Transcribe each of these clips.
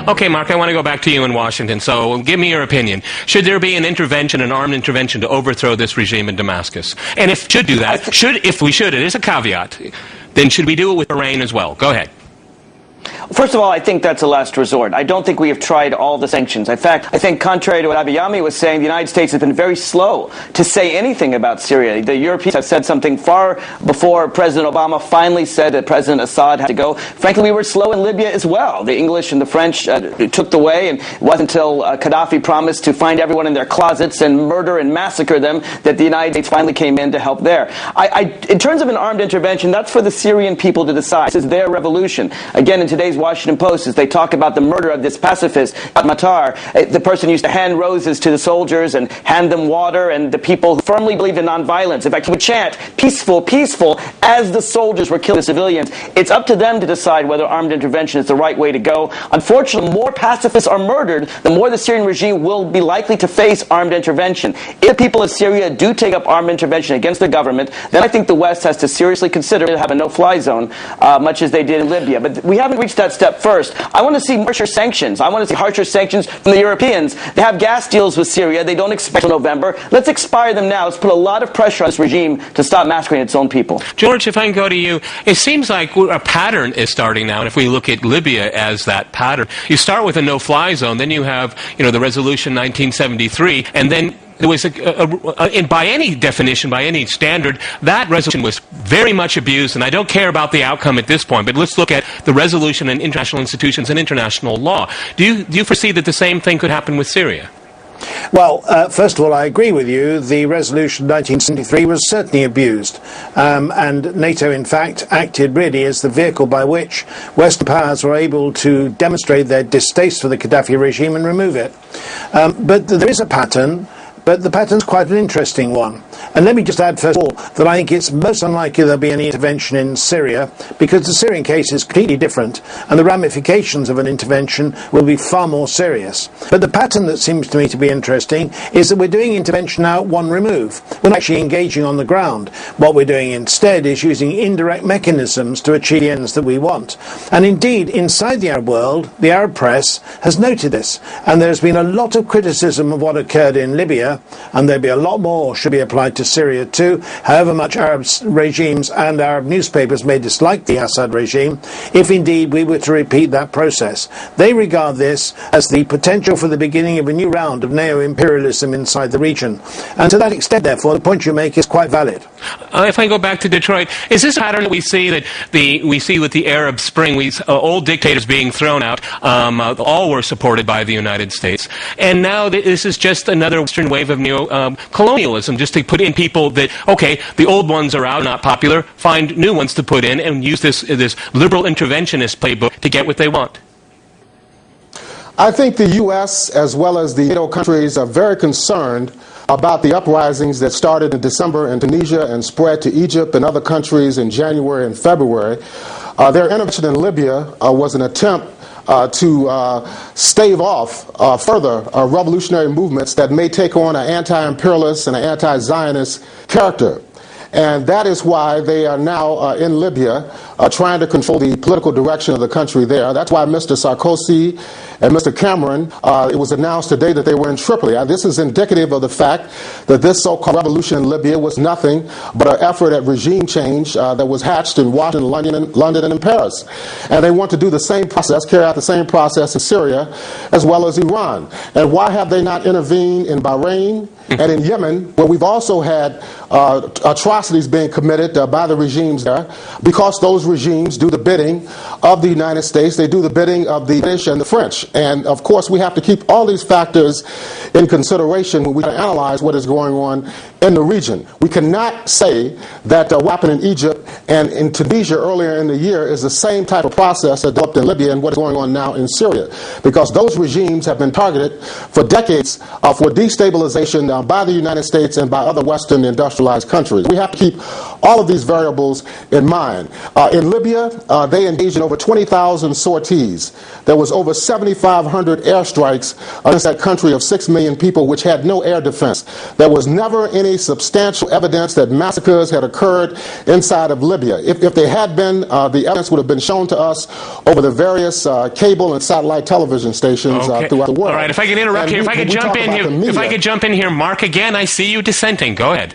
Okay, Mark, I want to go back to you in Washington. So give me your opinion. Should there be an intervention, an armed intervention, to overthrow this regime in Damascus? And if should do that, if we should, it is a caveat, then should we do it with Bahrain as well? Go ahead. First of all, I think that's a last resort. I don't think we have tried all the sanctions. In fact, I think contrary to what Abiyami was saying, the United States has been very slow to say anything about Syria. The Europeans have said something far before President Obama finally said that President Assad had to go. Frankly, we were slow in Libya as well. The English and the French took the way, and it wasn't until Gaddafi promised to find everyone in their closets and murder and massacre them that the United States finally came in to help there. In terms of an armed intervention, that's for the Syrian people to decide. This is their revolution. Again, in today's Washington Post, as they talk about the murder of this pacifist, Matar, the person used to hand roses to the soldiers and hand them water, and the people who firmly believed in nonviolence. In fact, he would chant, peaceful, peaceful, as the soldiers were killing the civilians. It's up to them to decide whether armed intervention is the right way to go. Unfortunately, the more pacifists are murdered, the more the Syrian regime will be likely to face armed intervention. If the people of Syria do take up armed intervention against the government, then I think the West has to seriously consider to have a no-fly zone, much as they did in Libya. But we haven't reached that step first. I want to see harsher sanctions. I want to see harsher sanctions from the Europeans. They have gas deals with Syria. They don't expect until November. Let's expire them now. Let's put a lot of pressure on this regime to stop massacring its own people. George, if I can go to you, it seems like a pattern is starting now, and if we look at Libya as that pattern, you start with a no-fly zone, then you have, the resolution 1973, and then there was, by any definition, by any standard, that resolution was very much abused, and I don't care about the outcome at this point, but let's look at the resolution and international institutions and international law. Do you foresee that the same thing could happen with Syria? Well, first of all, I agree with you. The resolution 1973 was certainly abused, and NATO, in fact, acted really as the vehicle by which Western powers were able to demonstrate their distaste for the Gaddafi regime and remove it. But there is a pattern. But the pattern's quite an interesting one. And let me just add, first of all, that I think it's most unlikely there'll be any intervention in Syria, because the Syrian case is completely different, and the ramifications of an intervention will be far more serious. But the pattern that seems to me to be interesting is that we're doing intervention now at one remove. We're not actually engaging on the ground. What we're doing instead is using indirect mechanisms to achieve the ends that we want. And indeed, inside the Arab world, the Arab press has noted this, and there's been a lot of criticism of what occurred in Libya, and there'll be a lot more should be applied to Syria too, however much Arab regimes and Arab newspapers may dislike the Assad regime, if indeed we were to repeat that process. They regard this as the potential for the beginning of a new round of neo-imperialism inside the region. And to that extent, therefore, the point you make is quite valid. If I go back to Detroit, is this a pattern that we see with the Arab Spring, old dictators being thrown out, all were supported by the United States, and now this is just another Western wave of neo-colonialism, just to put in people that, okay, the old ones are out, not popular, find new ones to put in and use this liberal interventionist playbook to get what they want? I think the U.S. as well as the NATO countries are very concerned about the uprisings that started in December in Tunisia and spread to Egypt and other countries in January and February. Their intervention in Libya was an attempt to stave off further revolutionary movements that may take on an anti-imperialist and an anti-Zionist character. And that is why they are now in Libya trying to control the political direction of the country there. That's why Mr. Sarkozy and Mr. Cameron, it was announced today that they were in Tripoli. This is indicative of the fact that this so-called revolution in Libya was nothing but an effort at regime change that was hatched in Washington, London, and in Paris. And they want to do the same process, carry out the same process in Syria as well as Iran. And why have they not intervened in Bahrain and in Yemen, where we've also had atrocities being committed by the regimes there? Because those regimes do the bidding of the United States, they do the bidding of the British and the French. And of course we have to keep all these factors in consideration when we analyze what is going on in the region. We cannot say that what happened in Egypt and in Tunisia earlier in the year is the same type of process that developed in Libya and what is going on now in Syria, because those regimes have been targeted for decades for destabilization by the United States and by other Western industrialized countries. We have have to keep all of these variables in mind. In Libya, they engaged in over 20,000 sorties. There was over 7,500 airstrikes against that country of 6 million people, which had no air defense. There was never any substantial evidence that massacres had occurred inside of Libya. If there had been, the evidence would have been shown to us over the various cable and satellite television stations throughout the world. All right, if I can interrupt here, if I could jump in here, Mark, again, I see you dissenting. Go ahead.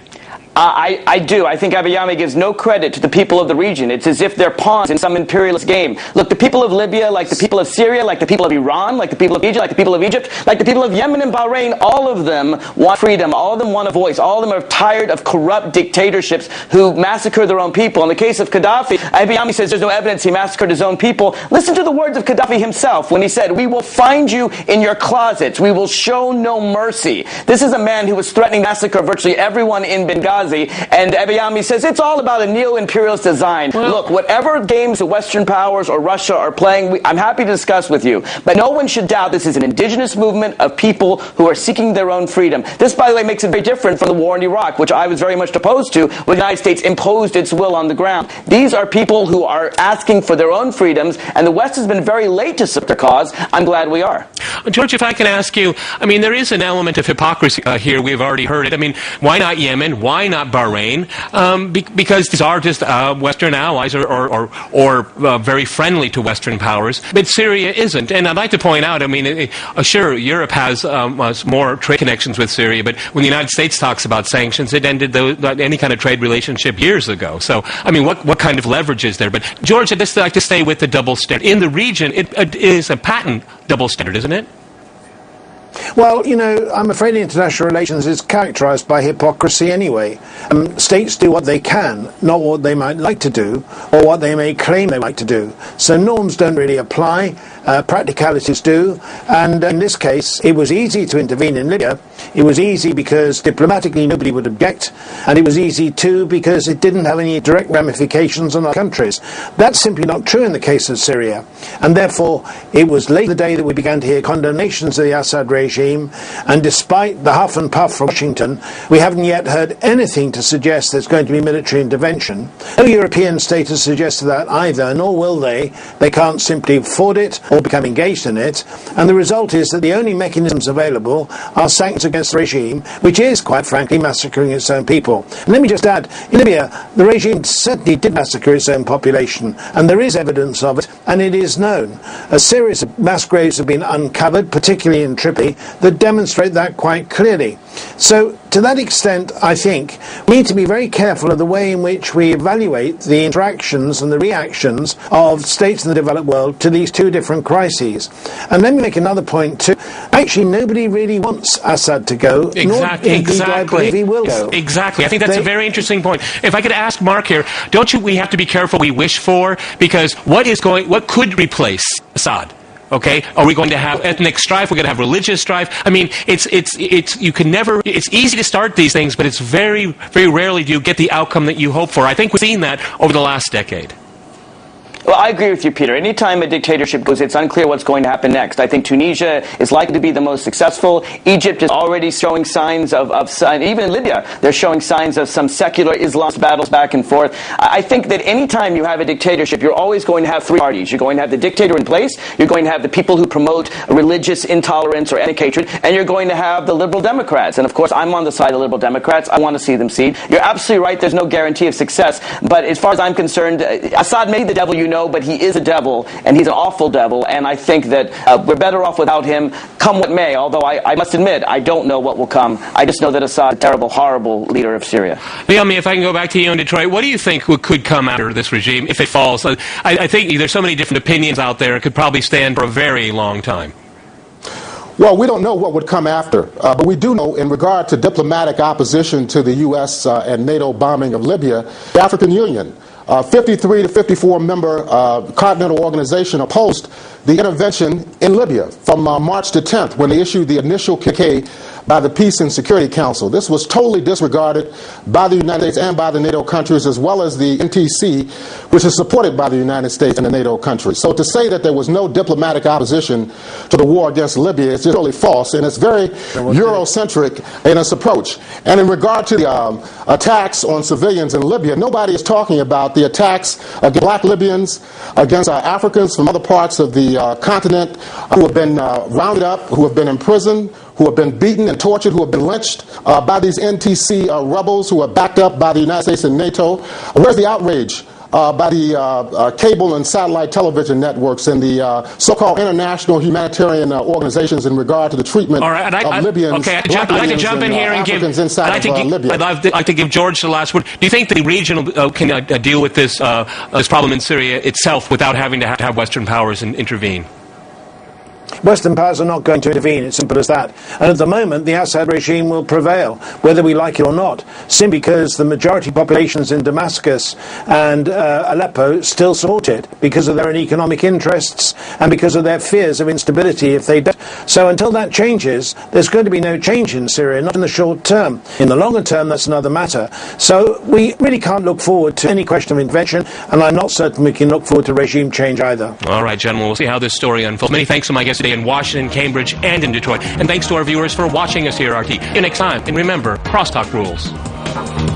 I do. I think Abiy gives no credit to the people of the region. It's as if they're pawns in some imperialist game. Look, the people of Libya, like the people of Syria, like the people of Iran, like the people of Egypt, like the people of Egypt, like the people of Yemen and Bahrain, all of them want freedom. All of them want a voice. All of them are tired of corrupt dictatorships who massacre their own people. In the case of Gaddafi, Abiy says there's no evidence he massacred his own people. Listen to the words of Gaddafi himself when he said, "We will find you in your closets. We will show no mercy." This is a man who was threatening to massacre virtually everyone in Benghazi. And Abiy says it's all about a neo-imperialist design. Well, look, whatever games the Western powers or Russia are playing, I'm happy to discuss with you. But no one should doubt this is an indigenous movement of people who are seeking their own freedom. This, by the way, makes it very different from the war in Iraq, which I was very much opposed to when the United States imposed its will on the ground. These are people who are asking for their own freedoms, and the West has been very late to support their cause. I'm glad we are. George, if I can ask you, I mean, there is an element of hypocrisy here. We've already heard it. I mean, why not Yemen? Why not Bahrain? Because these are just Western allies or very friendly to Western powers. But Syria isn't. And I'd like to point out, I mean, sure, Europe has more trade connections with Syria, but when the United States talks about sanctions, it ended any kind of trade relationship years ago. So, I mean, what kind of leverage is there? But, George, I'd just like to stay with the double standard. In the region, it is a patent double standard, isn't it? Well, you know, I'm afraid international relations is characterized by hypocrisy anyway. States do what they can, not what they might like to do, or what they may claim they like to do. So norms don't really apply, practicalities do, and in this case, it was easy to intervene in Libya. It was easy because diplomatically nobody would object, and it was easy too because it didn't have any direct ramifications on our countries. That's simply not true in the case of Syria, and therefore it was late in the day that we began to hear condemnations of the Assad regime, and despite the huff and puff from Washington, we haven't yet heard anything to suggest there's going to be military intervention. No European state has suggested that either, nor will they. They can't simply afford it or become engaged in it, and the result is that the only mechanisms available are sanctions against the regime, which is, quite frankly, massacring its own people. And let me just add, in Libya, the regime certainly did massacre its own population, and there is evidence of it, and it is known. A series of mass graves have been uncovered, particularly in Tripoli, that demonstrate that quite clearly. So, to that extent, I think we need to be very careful of the way in which we evaluate the interactions and the reactions of states in the developed world to these two different crises. And let me make another point too. Actually, nobody really wants Assad to go. Exactly. I believe he will go. Exactly. I think that's a very interesting point. If I could ask Mark here, we have to be careful what we wish for, because what could replace Assad? Okay, are we going to have ethnic strife? We're going to have religious strife. I mean, it's easy to start these things, but it's very, very rarely do you get the outcome that you hope for. I think we've seen that over the last decade. Well, I agree with you, Peter. Anytime a dictatorship goes, it's unclear what's going to happen next. I think Tunisia is likely to be the most successful. Egypt is already showing signs of even in Libya, they're showing signs of some secular Islamist battles back and forth. I think that anytime you have a dictatorship, you're always going to have three parties. You're going to have the dictator in place, you're going to have the people who promote religious intolerance or ethnic hatred, and you're going to have the liberal Democrats. And of course, I'm on the side of the liberal Democrats. I want to see them succeed. You're absolutely right. There's no guarantee of success. But as far as I'm concerned, Assad made the devil, but he is a devil, and he's an awful devil, and I think that we're better off without him, come what may, although I must admit, I don't know what will come. I just know that Assad is a terrible, horrible leader of Syria. Naomi, if I can go back to you in Detroit, what do you think could come after this regime if it falls? I think there's so many different opinions out there, it could probably stand for a very long time. Well, we don't know what would come after, but we do know in regard to diplomatic opposition to the U.S. And NATO bombing of Libya, the African Union, 53 to 54 member continental organization opposed the intervention in Libya from March the 10th when they issued the initial communique by the Peace and Security Council. This was totally disregarded by the United States and by the NATO countries, as well as the NTC, which is supported by the United States and the NATO countries. So to say that there was no diplomatic opposition to the war against Libya is just totally false, and it's very Eurocentric in its approach. And in regard to the attacks on civilians in Libya, nobody is talking about the attacks against black Libyans, against Africans from other parts of the continent who have been rounded up, who have been imprisoned, who have been beaten and tortured, who have been lynched by these NTC rebels who are backed up by the United States and NATO. Where's the outrage by the cable and satellite television networks and the so-called international humanitarian organizations in regard to the treatment of Libyans? Okay, I'd like to jump in here and give Libya. I'd like to give George the last word. Do you think the region can deal with this problem in Syria itself without having to have Western powers intervene? Western powers are not going to intervene, it's simple as that. And at the moment, the Assad regime will prevail, whether we like it or not, simply because the majority populations in Damascus and Aleppo still support it because of their own economic interests and because of their fears of instability if they don't. So until that changes, there's going to be no change in Syria, not in the short term. In the longer term, that's another matter. So we really can't look forward to any question of intervention, and I'm not certain we can look forward to regime change either. All right, gentlemen, we'll see how this story unfolds. Many thanks to my guests today in Washington, Cambridge, and in Detroit. And thanks to our viewers for watching us here at RT. See you next time. And remember, crosstalk rules.